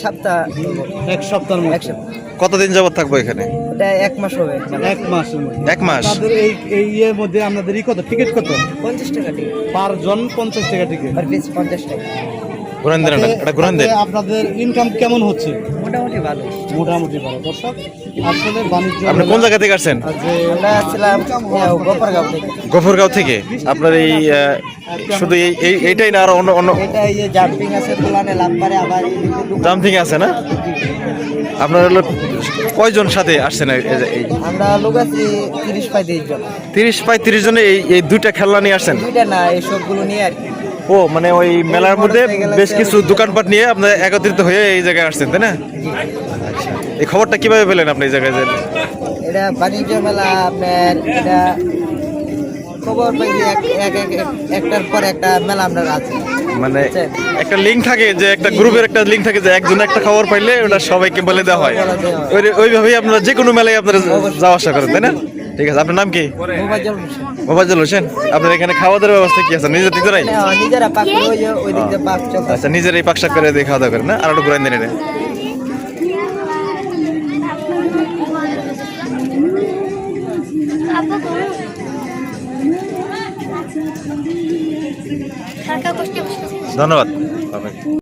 সপ্তাহ, এক সপ্তাহের মধ্যে। এক সপ্তাহ। কতদিন যাবত থাকবো এখানে? এটা 1 মাস হবে। এক মাসের মধ্যে। 1 মাস। আপনাদের এই ইয়ের মধ্যে আপনাদের কত টিকিট কত? 50 টাকা টিকিট, পার জন 50 টাকা টিকিট। পার পিস 50 টাকা। ঘুরান দেন এটা, ঘুরান দেন। তাতে আপনাদের ইনকাম কেমন হচ্ছে? মোটামুটি ভালো। মোটামুটি ভালো। দর্শক, আসলে বাণিজ্য আপনি কোন জায়গা থেকে আসছেন? আমরা আসছিলাম গোপারগাঁও থেকে। গফরগাঁও থেকে। আপনার এই শুধু এইটাই না, আর অন্য অন্য এটা এই যে জাম্পিং আছে, তোলানে লাভ পারে, আবার জাম্পিং আছে না? আপনার হলো কয়জন সাথে আসছেন? এই আমরা লোক আছি 30-35 জন। 30-35 জনে এই দুইটা খেলনা নিয়ে আসছেন? দুইটা না, এই সবগুলো নিয়ে আর কি। ও মানে ওই মেলার মধ্যে বেশ কিছু দোকানপাট নিয়ে আপনার একত্রিত হয়ে এই জায়গায় আসছেন, তাই না? এই খবরটা কিভাবে পেলেন আপনি এই জায়গায়? এটা বাণিজ্য মেলা আপনার, এটা খবর পাই যে একটার পর একটা মেলা আমরা আছে। মানে একটা লিঙ্ক থাকে, যে একটা গ্রুপের একটা লিঙ্ক থাকে, যে একজন একটা খবর পাইলে ওটা সবাইকে বলে দেওয়া হয়। ওইভাবেই আপনারা যে কোনো মেলায় আপনারা যাওয়া আসা করেন, তাই না? ঠিক আছে, আপনার নাম কি? মোবাজ্জল হোসেন। আপনার এখানে খাওয়া দাওয়ার ব্যবস্থা কি আছে? নিজেরাই? নিজেরা পাক করে, ওই দিক দিয়ে পাক চলছে। আচ্ছা, নিজেরাই পাক শাক করে দিয়ে খাওয়া দাওয়া করেন না? আর একটু ঘুরাই দেন এটা। ধন্যবাদ।